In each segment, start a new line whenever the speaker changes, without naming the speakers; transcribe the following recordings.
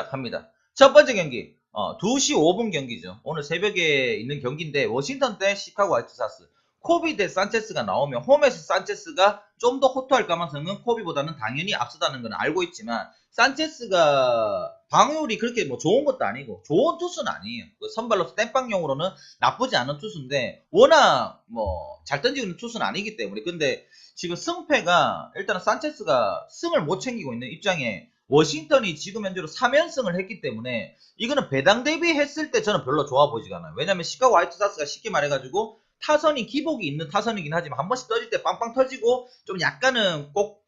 시작합니다. 첫 번째 경기 2시 5분 경기죠. 오늘 새벽에 있는 경기인데 워싱턴 대 시카고 화이트삭스. 코비 대 산체스가 나오면 홈에서 산체스가 좀 더 호투할 가능성은 코비보다는 당연히 앞서다는 건 알고 있지만 산체스가 방어율이 그렇게 뭐 좋은 것도 아니고 좋은 투수는 아니에요. 선발로서 땜빵용으로는 나쁘지 않은 투수인데 워낙 뭐 잘 던지는 투수는 아니기 때문에. 근데 지금 승패가 일단은 산체스가 승을 못 챙기고 있는 입장에 워싱턴이 지금 현재로 3연승을 했기 때문에 이거는 배당 대비했을 때 저는 별로 좋아 보지가 않아요. 왜냐면 시카고 화이트삭스가 쉽게 말해가지고 타선이 기복이 있는 타선이긴 하지만 한 번씩 터질 때 빵빵 터지고 좀 약간은 꼭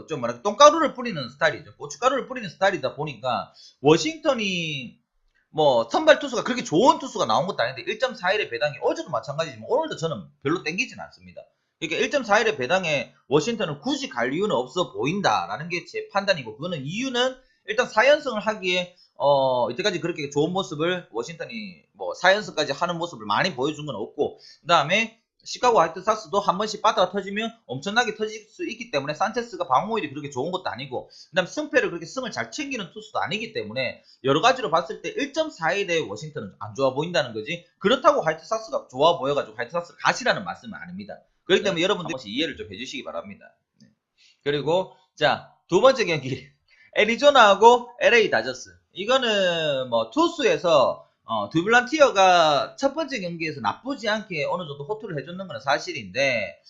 좀 뭐랄까 똥가루를 뿌리는 스타일이죠. 고춧가루를 뿌리는 스타일이다 보니까 워싱턴이 뭐 선발 투수가 그렇게 좋은 투수가 나온 것도 아닌데 1.41의 배당이 어제도 마찬가지지만 오늘도 저는 별로 땡기진 않습니다. 그러니까 1.41의 배당에 워싱턴은 굳이 갈 이유는 없어 보인다라는 게 제 판단이고, 그거는 이유는 일단 4연승을 하기에 이때까지 그렇게 좋은 모습을 워싱턴이 뭐 4연승까지 하는 모습을 많이 보여준 건 없고, 그 다음에 시카고 화이트삭스도 한 번씩 빠따가 터지면 엄청나게 터질 수 있기 때문에 산체스가 방어율이 그렇게 좋은 것도 아니고, 그 다음에 승패를 그렇게 승을 잘 챙기는 투수도 아니기 때문에 여러 가지로 봤을 때 1.41의 워싱턴은 안 좋아 보인다는 거지, 그렇다고 화이트삭스가 좋아 보여가지고 화이트삭스 가시라는 말씀은 아닙니다. 그렇기 때문에 여러분들 한 번씩 이해를 좀 해주시기 바랍니다. 네. 그리고 자, 두 번째 경기 애리조나하고 LA 다저스. 이거는 뭐 투수에서 드블란티어가 첫 번째 경기에서 나쁘지 않게 어느 정도 호투를 해줬는 건 사실인데,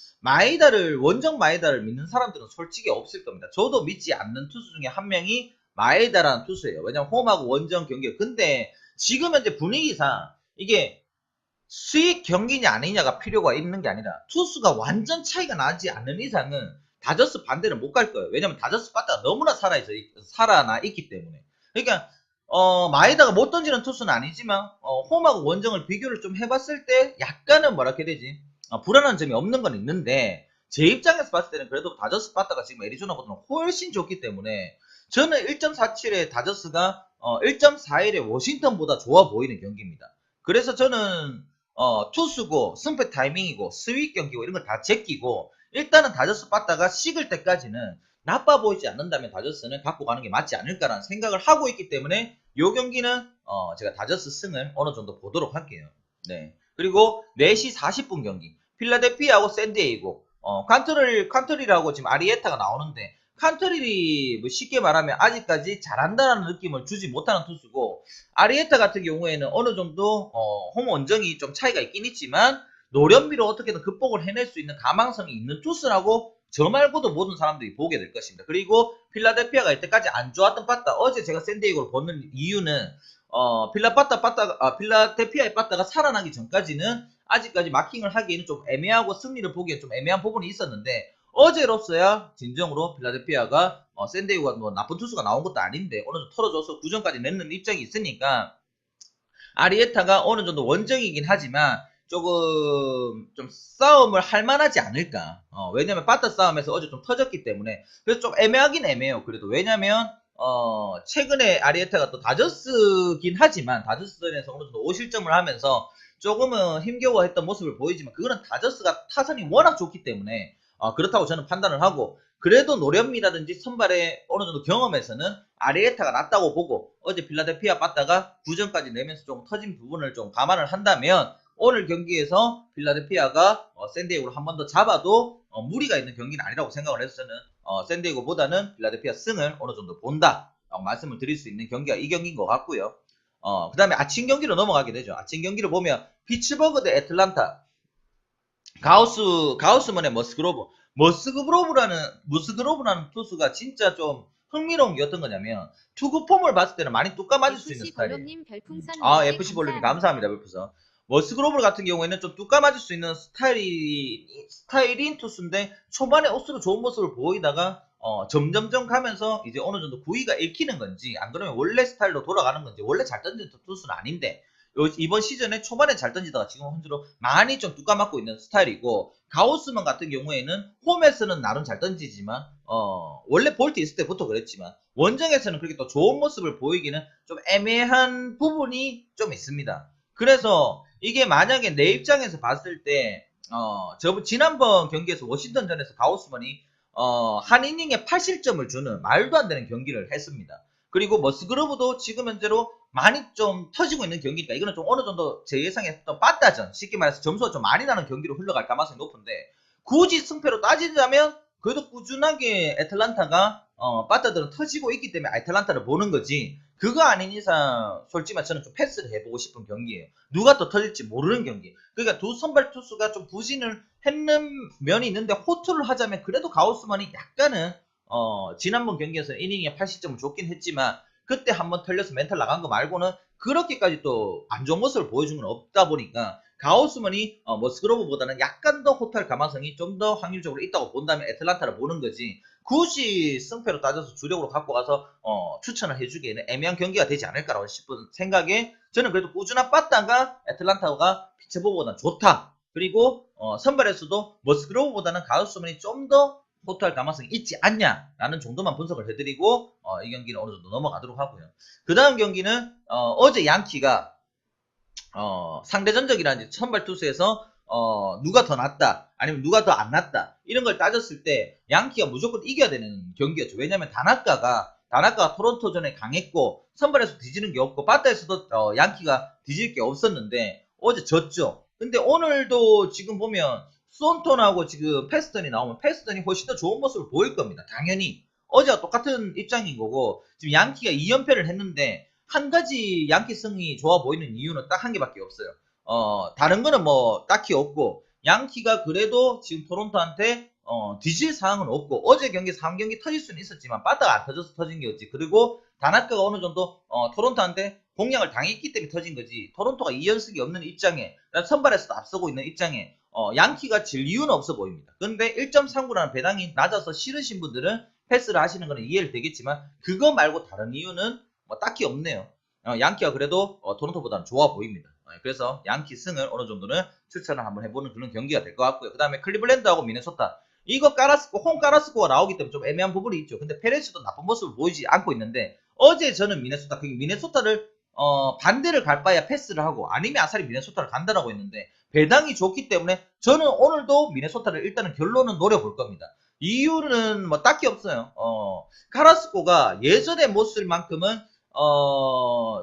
원정 마에다를 믿는 사람들은 솔직히 없을 겁니다. 저도 믿지 않는 투수 중에 한 명이 마에다라는 투수예요. 왜냐면 홈하고 원정 경기. 근데 지금 현재 분위기상 이게 수익 경기냐 아니냐가 필요가 있는 게 아니라 투수가 완전 차이가 나지 않는 이상은 다저스 반대는 못 갈 거예요. 왜냐면 다저스 바다가 너무나 살아나 있기 때문에. 그러니까 마에다가 못 던지는 투수는 아니지만 홈하고 원정을 비교를 좀 해봤을 때 약간은 뭐라 해야 되지, 불안한 점이 없는 건 있는데, 제 입장에서 봤을 때는 그래도 다저스 바다가 지금 애리조나보다는 훨씬 좋기 때문에 저는 1.47의 다저스가 1.41의 워싱턴보다 좋아 보이는 경기입니다. 그래서 저는 투수고 승패 타이밍이고 스윗 경기고 이런 걸 다 제끼고 일단은 다저스 빠따가 식을 때까지는 나빠 보이지 않는다면 다저스는 갖고 가는 게 맞지 않을까라는 생각을 하고 있기 때문에 이 경기는 제가 다저스 승을 어느 정도 보도록 할게요. 네. 그리고 4시 40분 경기 필라델피아하고 샌디에이고. 칸트리라고 지금 아리에타가 나오는데 칸트릴이 뭐 쉽게 말하면 아직까지 잘한다는 느낌을 주지 못하는 투수고, 아리에타 같은 경우에는 어느 정도 홈 원정이 좀 차이가 있긴 있지만 노련미로 어떻게든 극복을 해낼 수 있는 가망성이 있는 투수라고 저 말고도 모든 사람들이 보게 될 것입니다. 그리고 필라델피아가 이때까지 안 좋았던 빠따, 어제 제가 샌디에이고를 보는 이유는 필라델피아의 빠따가 살아나기 전까지는 아직까지 마킹을 하기에는 좀 애매하고 승리를 보기에 좀 애매한 부분이 있었는데, 어제로서야 진정으로 필라델피아가 샌디에이고가 뭐 나쁜 투수가 나온 것도 아닌데 어느 정도 털어줘서 9점까지 내는 입장이 있으니까 아리에타가 어느 정도 원정이긴 하지만 조금 좀 싸움을 할 만하지 않을까. 왜냐면 바타 싸움에서 어제 좀 터졌기 때문에. 그래서 좀 애매하긴 애매해요. 그래도 왜냐면 최근에 아리에타가 또 다저스긴 하지만 다저스전에서 어느 정도 5실점을 하면서 조금은 힘겨워했던 모습을 보이지만 그거는 다저스가 타선이 워낙 좋기 때문에 그렇다고 저는 판단을 하고, 그래도 노련미라든지 선발의 어느 정도 경험에서는 아리에타가 낫다고 보고 어제 필라델피아 빠따가 9점까지 내면서 좀 터진 부분을 좀 감안을 한다면 오늘 경기에서 필라델피아가 샌디에이고를 한 번 더 잡아도 무리가 있는 경기는 아니라고 생각을 해서 저는 샌디에이고보다는 필라델피아 승을 어느 정도 본다 라고 말씀을 드릴 수 있는 경기가 이 경기인 것 같고요. 그 다음에 아침 경기로 넘어가게 되죠. 아침 경기를 보면 피츠버그 대 애틀란타. 가우스먼의 머스그로브라는 투수가 진짜 좀 흥미로운 게 어떤 거냐면 투구 폼을 봤을 때는 많이 뚜까 맞을 수 있는 스타일이에요. FC 볼륨님 감사합니다. 별풍선. 머스그로브 같은 경우에는 좀 뚜까 맞을 수 있는 스타일인 투수인데 초반에 옷으로 좋은 모습을 보이다가 점점점 가면서 이제 어느 정도 구위가 읽히는 건지 안 그러면 원래 스타일로 돌아가는 건지, 원래 잘 던지는 투수는 아닌데 이번 시즌에 초반에 잘 던지다가 지금 현재로 많이 좀 뚜까 맞고 있는 스타일이고, 가우스먼 같은 경우에는 홈에서는 나름 잘 던지지만 원래 볼트 있을 때부터 그랬지만 원정에서는 그렇게 또 좋은 모습을 보이기는 좀 애매한 부분이 좀 있습니다. 그래서 이게 만약에 내 입장에서 봤을 때 지난번 경기에서 워싱턴전에서 가우스먼이 한 이닝에 8실점을 주는 말도 안 되는 경기를 했습니다. 그리고 머스그로브도 지금 현재로 많이 좀 터지고 있는 경기니까 이거는 좀 어느 정도 제 예상에 또 빠따전, 쉽게 말해서 점수가 좀 많이 나는 경기로 흘러갈 가능성이 높은데, 굳이 승패로 따지자면 그래도 꾸준하게 애틀란타가 빠따들은 터지고 있기 때문에 애틀란타를 보는 거지, 그거 아닌 이상 솔직히 말해 저는 좀 패스를 해보고 싶은 경기예요. 누가 더 터질지 모르는 경기. 그러니까 두 선발 투수가 좀 부진을 했는 면이 있는데, 호투를 하자면 그래도 가우스만이 약간은 지난번 경기에서 이닝에 80점을 줬긴 했지만 그때 한번 털려서 멘탈 나간 거 말고는 그렇게까지 또 안 좋은 모습을 보여준 건 없다 보니까, 가우스만이 머스그로브보다는 약간 더 호투할 가능성이 좀 더 확률적으로 있다고 본다면 애틀란타를 보는 거지, 굳이 승패로 따져서 주력으로 갖고 가서 추천을 해주기에는 애매한 경기가 되지 않을까라고 싶은 생각에, 저는 그래도 꾸준한 빠따가 애틀란타가 피츠버그보다 좋다. 그리고 선발에서도 머스그로브보다는 가우스만이 좀 더 호투할 가능성이 있지 않냐라는 정도만 분석을 해드리고 이 경기는 어느 정도 넘어가도록 하고요. 그 다음 경기는 어제 양키가 상대 전적이라든지 선발 투수에서 누가 더 낫다 아니면 누가 더 안 낫다 이런 걸 따졌을 때 양키가 무조건 이겨야 되는 경기였죠. 왜냐면 다나카가 토론토전에 강했고 선발에서 뒤지는 게 없고 바타에서도 양키가 뒤질 게 없었는데 어제 졌죠. 근데 오늘도 지금 보면 수온톤하고 지금 패스턴이 나오면 패스턴이 훨씬 더 좋은 모습을 보일 겁니다. 당연히 어제와 똑같은 입장인 거고, 지금 양키가 2연패를 했는데 한 가지 양키 승이 좋아 보이는 이유는 딱 한 개밖에 없어요. 다른 거는 뭐 딱히 없고, 양키가 그래도 지금 토론토한테 뒤질 상황은 없고, 어제 경기 3경기 터질 수는 있었지만 바다가 안 터져서 터진 거였지. 그리고 다나카가 어느 정도 토론토한테 공략을 당했기 때문에 터진 거지, 토론토가 2연승이 없는 입장에, 선발에서도 앞서고 있는 입장에 양키가 질 이유는 없어 보입니다. 그런데 1.39라는 배당이 낮아서 싫으신 분들은 패스를 하시는 거는 이해를 되겠지만, 그거 말고 다른 이유는 뭐 딱히 없네요. 양키가 그래도 토론토보다는 좋아 보입니다. 그래서 양키 승을 어느 정도는 추천을 한번 해보는 그런 경기가 될 것 같고요. 그 다음에 클리블랜드하고 미네소타, 이거 홈 까라스코가 나오기 때문에 좀 애매한 부분이 있죠. 근데 페레스도 나쁜 모습을 보이지 않고 있는데, 어제 저는 미네소타를 반대를 갈 바야 패스를 하고 아니면 아사리 미네소타를 간다라고 했는데, 배당이 좋기 때문에 저는 오늘도 미네소타를 일단은 결론은 노려볼 겁니다. 이유는 뭐 딱히 없어요. 카라스코가 예전의 모습만큼은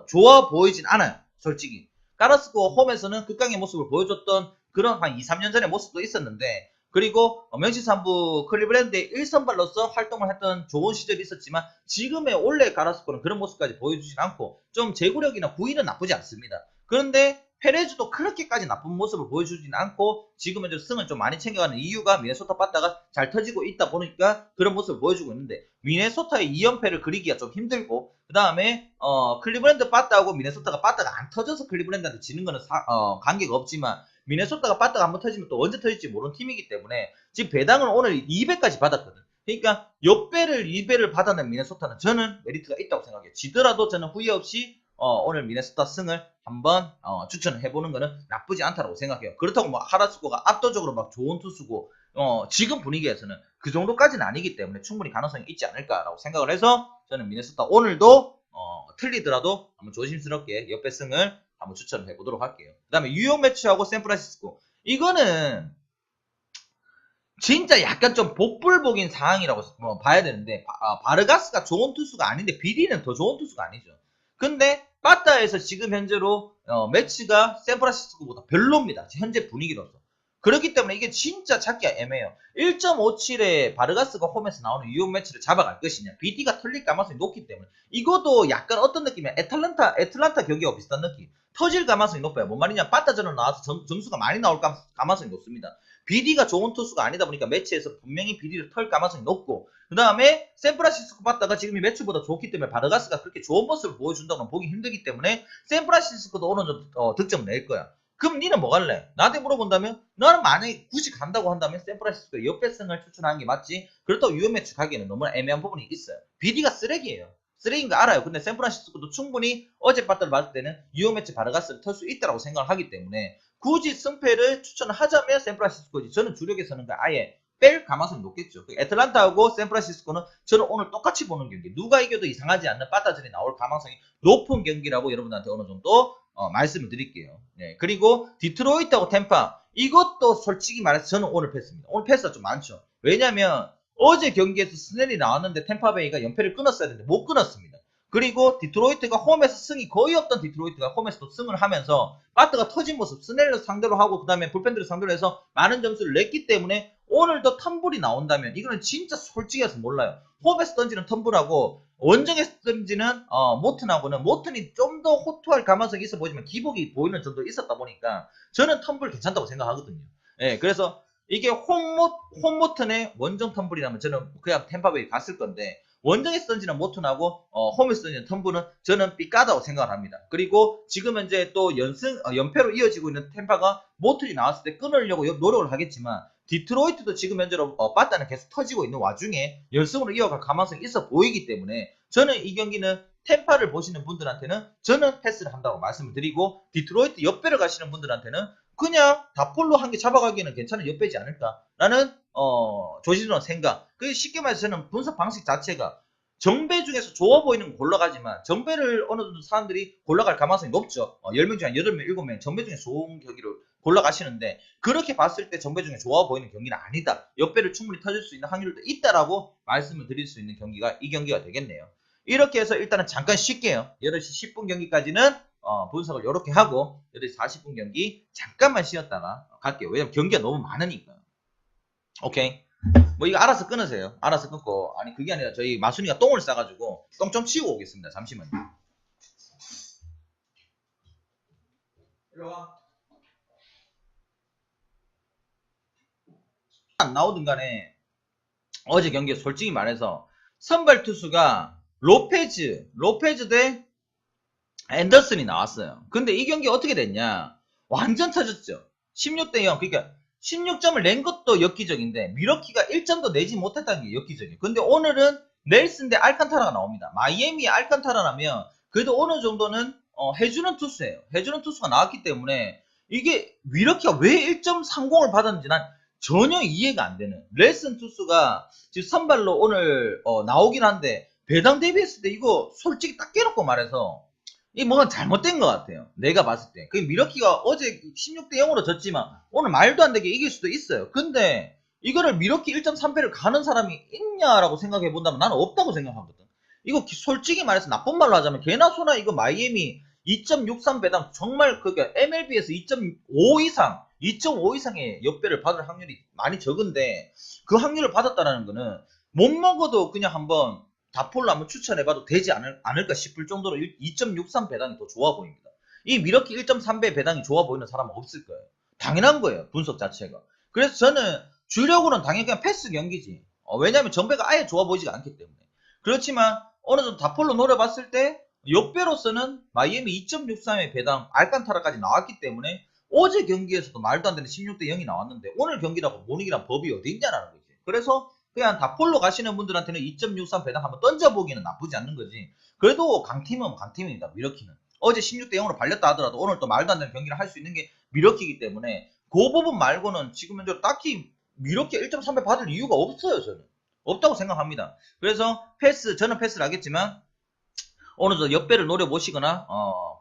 좋아 보이진 않아요. 솔직히 카라스코 홈에서는 극강의 모습을 보여줬던 그런 한 2, 3년 전의 모습도 있었는데, 그리고 명실상부 클리블랜드의 1선발로서 활동을 했던 좋은 시절이 있었지만, 지금의 원래 카라스코는 그런 모습까지 보여주진 않고 좀 제구력이나 구위는 나쁘지 않습니다. 그런데 페레즈도 그렇게까지 나쁜 모습을 보여주진 않고 지금은 좀 승을 좀 많이 챙겨가는 이유가 미네소타 빠따가 잘 터지고 있다 보니까 그런 모습을 보여주고 있는데, 미네소타의 2연패를 그리기가 좀 힘들고, 그 다음에 클리블랜드 빠따하고 미네소타가 빠따가 안 터져서 클리블랜드한테 지는 거는 관계가 없지만, 미네소타가 빠따가 한번 터지면 또 언제 터질지 모르는 팀이기 때문에 지금 배당을 오늘 2배까지 받았거든. 그러니까 역배를 2배를 받아낸 미네소타는 저는 메리트가 있다고 생각해요. 지더라도 저는 후회 없이 오늘 미네소타 승을 한번 추천을 해보는 거는 나쁘지 않다고 생각해요. 그렇다고 뭐 하라스코가 압도적으로 막 좋은 투수고 지금 분위기에서는 그 정도까지는 아니기 때문에 충분히 가능성이 있지 않을까라고 생각을 해서, 저는 미네소타 오늘도 틀리더라도 한번 조심스럽게 역배 승을 한번 추천을 해보도록 할게요. 그 다음에 뉴욕 매치하고 샌프란시스코, 이거는 진짜 약간 좀 복불복인 상황이라고 봐야 되는데, 바르가스가 좋은 투수가 아닌데 비디는 더 좋은 투수가 아니죠. 근데 빠따에서 지금 현재로 매치가 샌프란시스코보다 별로입니다. 현재 분위기로서. 그렇기 때문에 이게 진짜 찾기가 애매해요. 1.57에 바르가스가 홈에서 나오는 뉴욕 매치를 잡아갈 것이냐, BD가 털릴 가능성이 높기 때문에, 이것도 약간 어떤 느낌이야, 애틀란타 경기와 비슷한 느낌. 터질 가능성이 높아요. 뭔 말이냐, 빠따전으로 나와서 점수가 많이 나올 가능성이 높습니다. BD가 좋은 투수가 아니다 보니까 매치에서 분명히 BD를 털 가능성이 높고, 그 다음에 샌프란시스코 빠따가 지금 이 매치보다 좋기 때문에 바르가스가 그렇게 좋은 모습을 보여준다고는 보기 힘들기 때문에 샌프란시스코도 어느 정도 득점을 낼 거야. 그럼 니는 뭐 갈래? 나한테 물어본다면 나는 만약에 굳이 간다고 한다면 샌프란시스코 역배승을 추천하는 게 맞지, 그렇다고 유효 매치 가기에는 너무나 애매한 부분이 있어요. BD가 쓰레기예요. 쓰레기인 거 알아요. 근데 샌프란시스코도 충분히 어제 빠따를 봤을 때는 유효 매치 바르가스를 털 수 있다고 생각을 하기 때문에, 굳이 승패를 추천을 하자면 샌프란시스코지, 저는 주력에서는 아예 뺄 가능성이 높겠죠. 애틀란타하고 샌프란시스코는 저는 오늘 똑같이 보는 경기, 누가 이겨도 이상하지 않는 빠따전이 나올 가능성이 높은 경기라고 여러분한테 어느 정도 말씀을 드릴게요. 네. 그리고 디트로이트하고 템파, 이것도 솔직히 말해서 저는 오늘 패스입니다. 오늘 패스가 좀 많죠. 왜냐면 어제 경기에서 스넬이 나왔는데 템파베이가 연패를 끊었어야 되는데 못 끊었습니다. 그리고 디트로이트가 홈에서 승이 거의 없던 디트로이트가 홈에서 또 승을 하면서 바트가 터진 모습, 스넬러 상대로 하고 그 다음에 불펜들을 상대로 해서 많은 점수를 냈기 때문에 오늘도 텀블이 나온다면 이거는 진짜 솔직해서 몰라요. 홈에서 던지는 텀블하고 원정에서 던지는 모튼하고는 모튼이 좀 더 호투할 가능성이 있어 보이지만 기복이 보이는 정도 있었다 보니까 저는 텀블 괜찮다고 생각하거든요. 예, 그래서 이게 홈모튼의 원정 텀블이라면 저는 그냥 템파베이 갔을 건데 원정에서 던지는 모튼하고 홈에서 던지는 텀블은 저는 삐까다고 생각을 합니다. 그리고 지금 현재 또 연패로 이어지고 있는 템파가 모튼이 나왔을 때 끊으려고 노력을 하겠지만 디트로이트도 지금 현재로 바타는 계속 터지고 있는 와중에 연승으로 이어갈 가능성이 있어 보이기 때문에 저는 이 경기는 템파를 보시는 분들한테는 저는 패스를 한다고 말씀을 드리고 디트로이트 옆배를 가시는 분들한테는 그냥 다폴로 한 개 잡아가기에는 괜찮은 옆배지 않을까라는 조심스러운 생각. 그 쉽게 말해서 저는 분석 방식 자체가 정배 중에서 좋아 보이는 건 골라가지만 정배를 어느 정도 사람들이 골라갈 가능성이 높죠. 10명 중에 한 8명, 7명 정배 중에 좋은 경기를 골라가시는데 그렇게 봤을 때 정배 중에 좋아 보이는 경기는 아니다. 옆배를 충분히 터질 수 있는 확률도 있다라고 말씀을 드릴 수 있는 경기가 이 경기가 되겠네요. 이렇게 해서 일단은 잠깐 쉴게요. 8시 10분 경기까지는 분석을 이렇게 하고 8시 40분 경기 잠깐만 쉬었다가 갈게요. 왜냐면 경기가 너무 많으니까. 오케이. 뭐 이거 알아서 끊으세요. 알아서 끊고. 아니 그게 아니라 저희 마순이가 똥을 싸가지고 똥 좀 치우고 오겠습니다. 잠시만요. 일로와. 안 나오든 간에 어제 경기에 솔직히 말해서 선발 투수가 로페즈 대 앤더슨이 나왔어요. 근데 이 경기 어떻게 됐냐? 완전 터졌죠. 16대 0. 그러니까 16점을 낸 것도 엽기적인데 미러키가 1점도 내지 못했다는 게 엽기적이에요. 근데 오늘은 넬슨 대 알칸타라가 나옵니다. 마이애미 알칸타라라면 그래도 어느 정도는 해주는 투수예요. 해주는 투수가 나왔기 때문에 이게 미러키가 왜 1.30을 받았는지 난 전혀 이해가 안 되는. 넬슨 투수가 지금 선발로 오늘 나오긴 한데 배당 대비했을 때 이거 솔직히 딱 깨놓고 말해서 이 뭔가 잘못된 것 같아요. 내가 봤을 때. 그 미러키가 어제 16대 0으로 졌지만 오늘 말도 안 되게 이길 수도 있어요. 근데 이거를 미러키 1.3패를 가는 사람이 있냐라고 생각해 본다면 나는 없다고 생각하거든. 이거 솔직히 말해서 나쁜 말로 하자면 개나 소나 이거 마이애미 2.63 배당 정말 그게 MLB에서 2.5 이상 2.5 이상의 역배를 받을 확률이 많이 적은데 그 확률을 받았다는 거는 못 먹어도 그냥 한번 다폴로 한번 추천해봐도 되지 않을까 싶을 정도로 2.63 배당이 더 좋아 보입니다. 이 미러키 1.3배 배당이 좋아 보이는 사람은 없을 거예요. 당연한 거예요. 분석 자체가. 그래서 저는 주력으로는 당연히 그냥 패스 경기지. 왜냐하면 정배가 아예 좋아 보이지가 않기 때문에. 그렇지만 어느 정도 다폴로 노려봤을 때 역배로서는 마이애미 2.63의 배당 알칸타라까지 나왔기 때문에 어제 경기에서도 말도 안 되는 16대 0이 나왔는데 오늘 경기라고 못 이기란 법이 어디 있냐라는 거지. 그래서 그냥 다폴로 가시는 분들한테는 2.63 배당 한번 던져보기는 나쁘지 않는 거지. 그래도 강팀은 강팀입니다. 미러키는. 어제 16대 0으로 발렸다 하더라도 오늘 또 말도 안 되는 경기를 할 수 있는 게 미러키이기 때문에 그 부분 말고는 지금 현재 딱히 미러키 1.3배 받을 이유가 없어요. 저는. 없다고 생각합니다. 그래서 저는 패스를 하겠지만 어느 정도 역배를 노려보시거나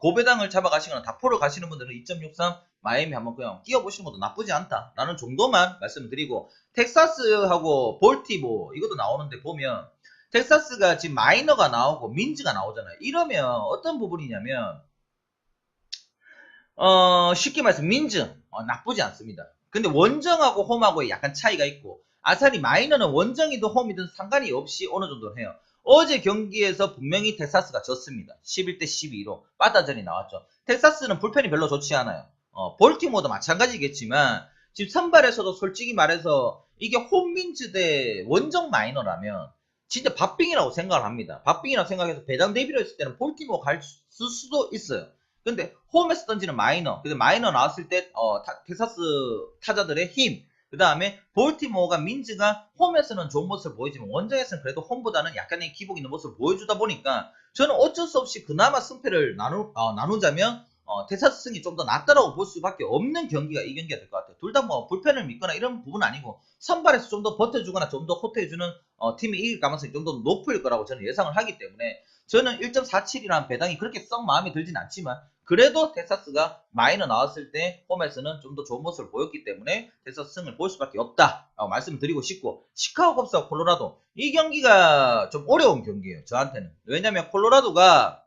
고배당을 잡아가시거나 다포를 가시는 분들은 2.63 마이애미 한번 그냥 끼워보시는 것도 나쁘지 않다라는 정도만 말씀을 드리고 텍사스하고 볼티모 이것도 나오는데 보면 텍사스가 지금 마이너가 나오고 민즈가 나오잖아요. 이러면 어떤 부분이냐면 쉽게 말해서 민즈 나쁘지 않습니다. 근데 원정하고 홈하고의 약간 차이가 있고 아사리 마이너는 원정이든 홈이든 상관이 없이 어느 정도 해요. 어제 경기에서 분명히 텍사스가 졌습니다. 11대 12로 빠따전이 나왔죠. 텍사스는 불펜이 별로 좋지 않아요. 볼티모어도 마찬가지겠지만 지금 선발에서도 솔직히 말해서 이게 홈민즈 대 원정 마이너라면 진짜 밥빙이라고 생각을 합니다. 밥빙이라고 생각해서 배당 대비로 했을 때는 볼티모어 갈 수도 있어요. 근데 홈에서 던지는 마이너, 근데 마이너 나왔을 때 텍사스 타자들의 힘, 그 다음에 볼티모어가 민즈가 홈에서는 좋은 모습을 보이지만 원정에서는 그래도 홈보다는 약간의 기복 있는 모습을 보여주다 보니까 저는 어쩔 수 없이 그나마 승패를 나누자면 텍사스 승이 좀 더 낫다라고 볼 수밖에 없는 경기가 이 경기가 될 것 같아요. 둘 다 뭐 불펜을 믿거나 이런 부분은 아니고 선발에서 좀 더 버텨주거나 좀 더 호퇴해주는 팀이 이길 가능성이 좀 더 높을 거라고 저는 예상을 하기 때문에 저는 1.47이라는 배당이 그렇게 썩 마음에 들진 않지만 그래도 텍사스가 마이너 나왔을 때 홈에서는 좀 더 좋은 모습을 보였기 때문에 텍사스 승을 볼 수밖에 없다라고 말씀드리고 싶고, 시카고 컵스와 콜로라도 이 경기가 좀 어려운 경기예요, 저한테는. 왜냐면 콜로라도가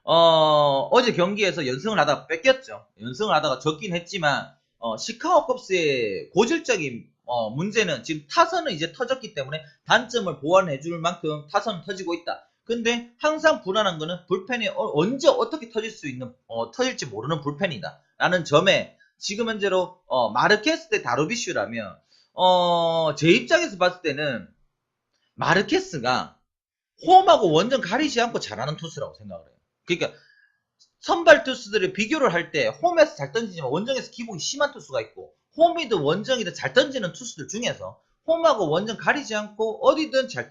어제 경기에서 연승을 하다가 뺏겼죠. 연승을 하다가 졌긴 했지만 시카고 컵스의 고질적인 문제는 지금 타선은 이제 터졌기 때문에 단점을 보완해 줄 만큼 타선은 터지고 있다. 근데 항상 불안한 거는 불펜이 언제 어떻게 터질지 모르는 불펜이다 라는 점에, 지금 현재로 마르케스 대 다루비슈라면 제 입장에서 봤을 때는 마르케스가 홈하고 원정 가리지 않고 잘하는 투수라고 생각을 해요. 그러니까 선발 투수들을 비교를 할 때 홈에서 잘 던지지만 원정에서 기복이 심한 투수가 있고, 홈이든 원정이든 잘 던지는 투수들 중에서 홈하고 원정 가리지 않고 어디든 잘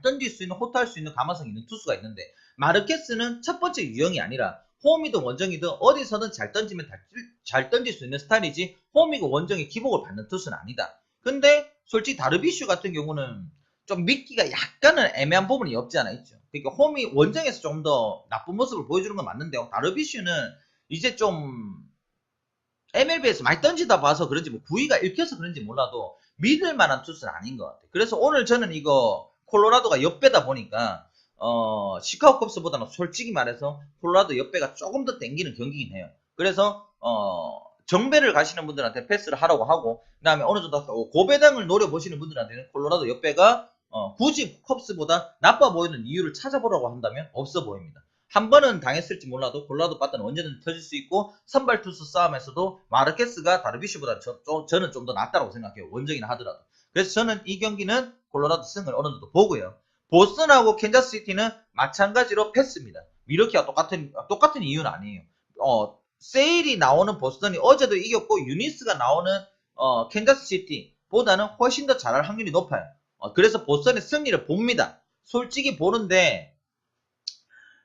던질 수 있는, 호투할 수 있는 가망성이 있는 투수가 있는데, 마르케스는 첫 번째 유형이 아니라 홈이든 원정이든 어디서든 잘 던지면 잘 던질 수 있는 스타일이지, 홈이고 원정의 기복을 받는 투수는 아니다. 근데 솔직히 다르비슈 같은 경우는 좀 믿기가 약간은 애매한 부분이 없지 않아 있죠. 그러니까 홈이 원정에서 좀 더 나쁜 모습을 보여주는 건 맞는데, 다르비슈는 이제 좀 MLB에서 많이 던지다 봐서 그런지, 뭐 부위가 읽혀서 그런지 몰라도 믿을 만한 투수는 아닌 것 같아요. 그래서 오늘 저는 이거 콜로라도가 옆배다 보니까 시카고 컵스보다는 솔직히 말해서 콜로라도 옆배가 조금 더 땡기는 경기긴 해요. 그래서 정배를 가시는 분들한테 패스를 하라고 하고, 그 다음에 어느 정도 고배당을 노려보시는 분들한테는 콜로라도 옆배가 굳이 컵스보다 나빠 보이는 이유를 찾아보라고 한다면 없어 보입니다. 한 번은 당했을지 몰라도 콜로라도 빠따는 언제든지 터질 수 있고, 선발 투수 싸움에서도 마르케스가 다르비슈보다 저는 좀 더 낫다고 생각해요. 원정이나 하더라도. 그래서 저는 이 경기는 콜로라도 승을 어느 정도 보고요. 보스턴하고 캔자스시티는 마찬가지로 패스입니다. 미러키와 똑같은 이유는 아니에요. 세일이 나오는 보스턴이 어제도 이겼고, 유니스가 나오는 캔자스시티보다는 훨씬 더 잘할 확률이 높아요. 그래서 보스턴의 승리를 봅니다. 솔직히 보는데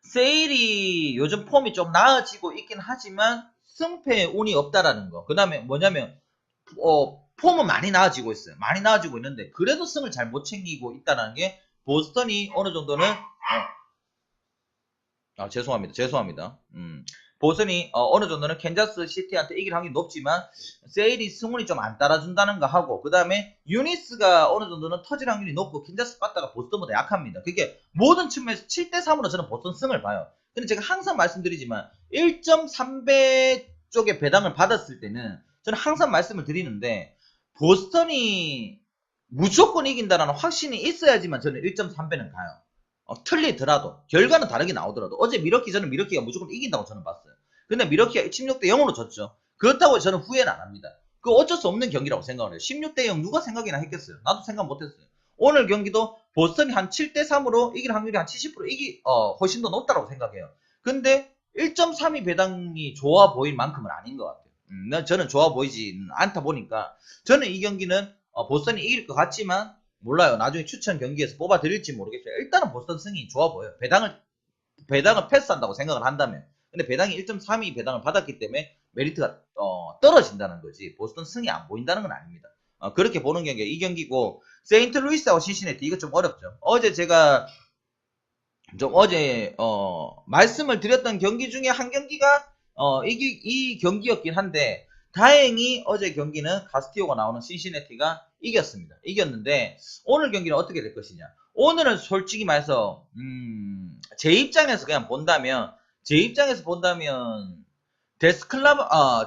세일이 요즘 폼이 좀 나아지고 있긴 하지만 승패에 운이 없다라는 거. 그 다음에 뭐냐면 폼은 많이 나아지고 있어요. 많이 나아지고 있는데 그래도 승을 잘 못 챙기고 있다는 게, 보스턴이 어느 정도는 죄송합니다. 보스턴이 어느 정도는 캔자스 시티한테 이길 확률이 높지만 세일이 승운이 좀 안 따라준다는 거 하고, 그 다음에 유니스가 어느 정도는 터질 확률이 높고, 캔자스 빠따가 보스턴보다 약합니다. 그게 모든 측면에서 7대3으로 저는 보스턴 승을 봐요. 근데 제가 항상 말씀드리지만 1.3배 쪽에 배당을 받았을 때는 저는 항상 말씀을 드리는데, 보스턴이 무조건 이긴다라는 확신이 있어야지만 저는 1.3배는 가요. 틀리더라도, 결과는 다르게 나오더라도. 어제 저는 미러키가 무조건 이긴다고 저는 봤어요. 근데 미러키가 16대 0으로 졌죠. 그렇다고 저는 후회는 안 합니다. 그 어쩔 수 없는 경기라고 생각을 해요. 16대 0 누가 생각이나 했겠어요. 나도 생각 못했어요. 오늘 경기도 보스턴이 한 7대 3으로 이길 확률이 한 70% 훨씬 더 높다고 생각해요. 근데 1.32 배당이 좋아 보일 만큼은 아닌 것 같아요. 저는 좋아 보이지 않다 보니까 저는 이 경기는 보스턴이 이길 것 같지만, 몰라요. 나중에 추천 경기에서 뽑아드릴지 모르겠어요. 일단은 보스턴 승이 좋아 보여요. 배당을 패스한다고 생각을 한다면. 근데 배당이 1.32 배당을 받았기 때문에 메리트가 떨어진다는 거지, 보스턴 승이 안 보인다는 건 아닙니다. 그렇게 보는 경기가 이 경기고, 세인트루이스하고 신시내티 이거 좀 어렵죠. 어제 제가 말씀을 드렸던 경기 중에 한 경기가 이 경기였긴 한데, 다행히 어제 경기는 가스티오가 나오는 신시내티가 이겼습니다. 이겼는데 오늘 경기는 어떻게 될 것이냐. 오늘은 솔직히 말해서 제 입장에서 본다면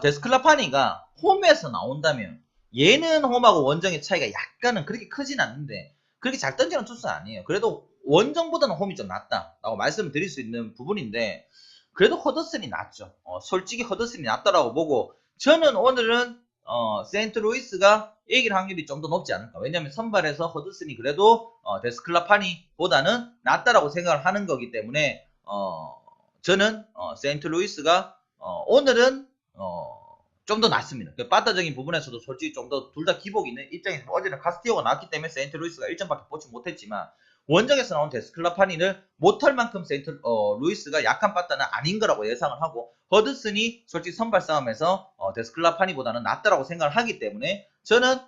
데스클라파니가 홈에서 나온다면, 얘는 홈하고 원정의 차이가 약간은 그렇게 크진 않는데 그렇게 잘 던지는 투수는 아니에요. 그래도 원정보다는 홈이 좀 낫다라고 말씀을 드릴 수 있는 부분인데, 그래도 허더슨이 낫죠. 솔직히 허더슨이 낫다라고 보고, 저는 오늘은 세인트루이스가 이길 확률이 좀 더 높지 않을까. 왜냐면 선발에서 허드슨이 그래도 데스클라파니보다는 낫다라고 생각을 하는 거기 때문에 저는 세인트루이스가 오늘은 좀 더 낫습니다. 빠따적인 부분에서도 솔직히 좀 더 둘 다 기복이 있는 입장에서, 어제는 카스티오가 나왔기 때문에 세인트루이스가 1점밖에 뽑지 못했지만, 원정에서 나온 데스클라파니를 못할 만큼 루이스가 약한 빠따는 아닌 거라고 예상을 하고, 허드슨이 솔직히 선발 싸움에서 데스클라파니보다는 낫다라고 생각을 하기 때문에 저는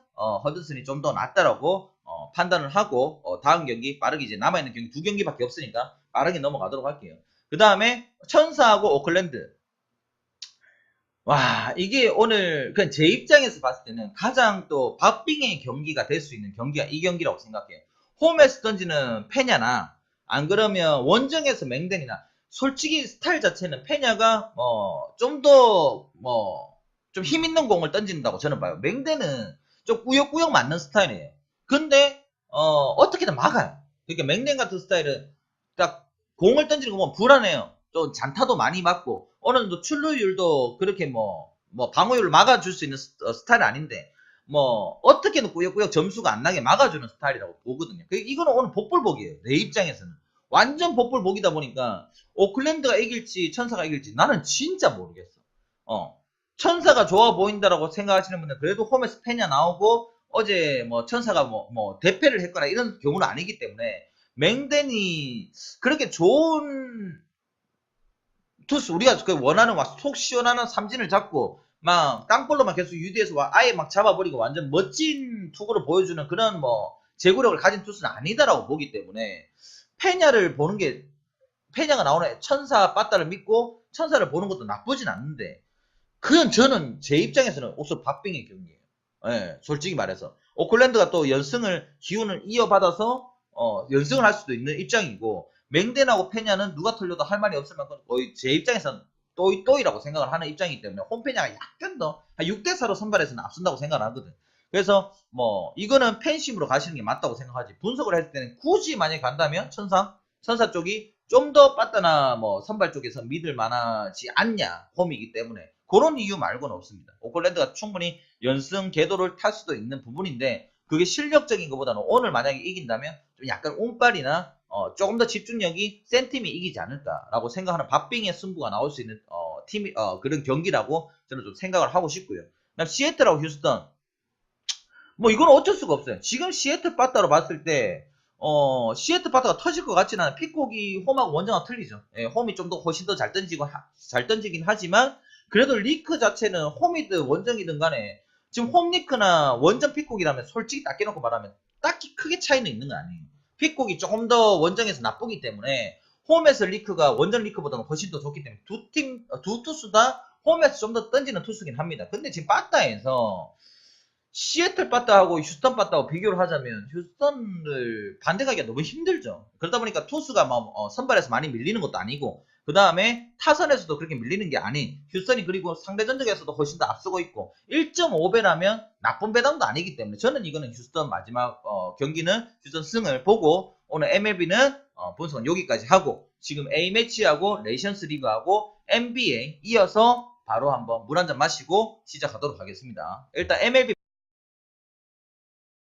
허드슨이 좀 더 낫다라고 판단을 하고, 다음 경기 빠르게 이제 남아있는 경기 2경기밖에 없으니까 빠르게 넘어가도록 할게요. 그 다음에 천사하고 오클랜드. 와, 이게 오늘 그냥 제 입장에서 봤을 때는 가장 또 박빙의 경기가 될 수 있는 경기가 이 경기라고 생각해요. 홈에서 던지는 페냐나 안 그러면 원정에서 맹den이나 솔직히 스타일 자체는 페냐가 좀 더 좀 힘 있는 공을 던진다고 저는 봐요. 맹den은 좀 꾸역꾸역 맞는 스타일이에요. 근데 어떻게든 막아요. 그러니까 맹den 같은 스타일은 딱 공을 던지는 거 보면 불안해요. 좀 잔타도 많이 맞고 어느 정도 출루율도 그렇게 방어율을 막아줄 수 있는 스타일 아닌데 어떻게든 꾸역꾸역 점수가 안 나게 막아주는 스타일이라고 보거든요. 이거는 오늘 복불복이에요. 내 입장에서는 완전 복불복이다 보니까 오클랜드가 이길지 천사가 이길지 나는 진짜 모르겠어. 천사가 좋아 보인다라고 생각하시는 분들 그래도 홈에서 페냐 나오고 어제 천사가 대패를 했거나 이런 경우는 아니기 때문에 맹den이 그렇게 좋은 투수 우리가 원하는 속 시원하는 삼진을 잡고 막 땅볼로만 계속 유지해서 아예 막 잡아버리고 완전 멋진 투구를 보여주는 그런 제구력을 가진 투수는 아니다라고 보기 때문에 페냐를 보는 게 페냐가 나오는 천사 빠따를 믿고 천사를 보는 것도 나쁘진 않는데 그건 저는 제 입장에서는 옥수 박빙의 경기예요. 예, 솔직히 말해서 오클랜드가 또 연승을 기운을 이어받아서 연승을 할 수도 있는 입장이고 맹den하고 페냐는 누가 털려도 할 말이 없을 만큼 거의 제 입장에서는 또이또이라고 생각을 하는 입장이기 때문에 홈페냐가 약간 더 6대4로 선발해서는 앞선다고 생각을 하거든. 그래서 이거는 팬심으로 가시는 게 맞다고 생각하지. 분석을 했을 때는 굳이 만약에 간다면 천사 쪽이 좀 더 빠따나 선발 쪽에서 믿을 만하지 않냐 홈이기 때문에 그런 이유 말고는 없습니다. 오클랜드가 충분히 연승 궤도를 탈 수도 있는 부분인데 그게 실력적인 것보다는 오늘 만약에 이긴다면 좀 약간 운빨이나 조금 더 집중력이 센 팀이 이기지 않을까라고 생각하는 박빙의 승부가 나올 수 있는 그런 경기라고 저는 좀 생각을 하고 싶고요. 그다음 시애틀하고 휴스턴 이건 어쩔 수가 없어요. 지금 시애틀 바타로 봤을 때 시애틀 바타가 터질 것 같지는 않아요. 픽콕이 홈하고 원정하고 틀리죠. 예, 홈이 좀 더 훨씬 더 잘 던지긴 하지만 그래도 리크 자체는 홈이든 원정이든 간에 지금 홈 리크나 원정 픽콕이라면 솔직히 딱 깨놓고 말하면 딱히 크게 차이는 있는 거 아니에요. 픽콕이 조금 더 원정에서 나쁘기 때문에 홈에서 리크가 원정 리크보다는 훨씬 더 좋기 때문에 두 투수 다 홈에서 좀 더 던지는 투수긴 합니다. 근데 지금 바타에서 시애틀 바타하고 휴스턴 바타하고 비교를 하자면 휴스턴을 반대가기가 너무 힘들죠. 그러다 보니까 투수가 선발에서 많이 밀리는 것도 아니고 그 다음에 타선에서도 그렇게 밀리는 게 아닌 휴스턴이 그리고 상대 전적에서도 훨씬 더 앞서고 있고 1.5배라면 나쁜 배당도 아니기 때문에 저는 이거는 휴스턴 마지막 경기는 휴스턴 승을 보고 오늘 MLB는 분석은 여기까지 하고 지금 A매치하고 레이션스 리그하고 NBA 이어서 바로 한번 물 한 잔 마시고 시작하도록 하겠습니다. 일단 MLB